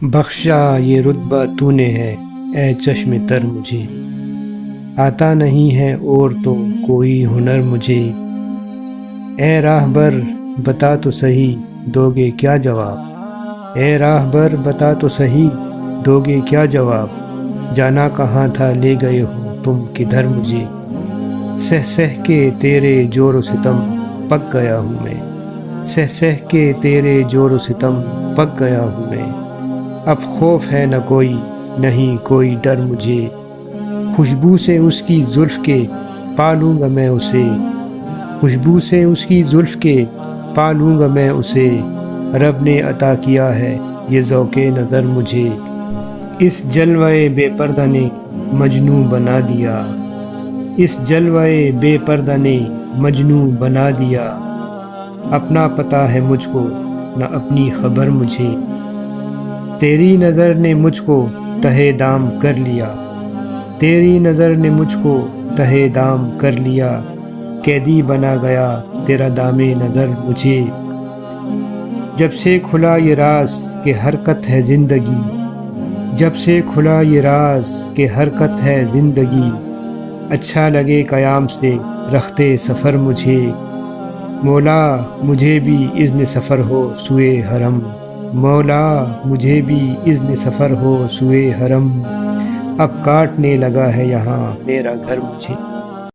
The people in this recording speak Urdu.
بخشا یہ رتبہ تو نے ہے اے چشم تر مجھے، آتا نہیں ہے اور تو کوئی ہنر مجھے۔ اے راہبر بتا تو سہی دو گے کیا جواب، اے راہبر بتا تو سہی دو گے کیا جواب، جانا کہاں تھا لے گئے ہو تم کدھر مجھے۔ سہ سہ کے تیرے جور و ستم پک گیا ہوں میں، سہ سہ کے تیرے جور و ستم پک گیا ہوں میں۔ اب خوف ہے نہ کوئی نہیں کوئی ڈر مجھے، خوشبو سے اس کی زلف کے پالوں گا میں اسے، خوشبو سے اس کی زلف کے پالوں گا میں اسے۔ رب نے عطا کیا ہے یہ ذوق نظر مجھے، اس جلوۂ بے پردہ نے مجنوں بنا دیا، اس جلوۂ بے پردہ نے مجنوں بنا دیا۔ اپنا پتہ ہے مجھ کو نہ اپنی خبر مجھے، تیری نظر نے مجھ کو تہہ دام کر لیا، تیری نظر نے مجھ کو تہہ دام کر لیا۔ قیدی بنا گیا تیرا دام نظر مجھے، جب سے کھلا یہ راز کہ حرکت ہے زندگی، جب سے کھلا یہ راز کہ حرکت ہے زندگی۔ اچھا لگے قیام سے رختے سفر مجھے، مولا مجھے بھی اذن سفر ہو سوئے حرم، مولا مجھے بھی اذن سفر ہو سوئے حرم۔ اب کاٹنے لگا ہے یہاں میرا گھر مجھے۔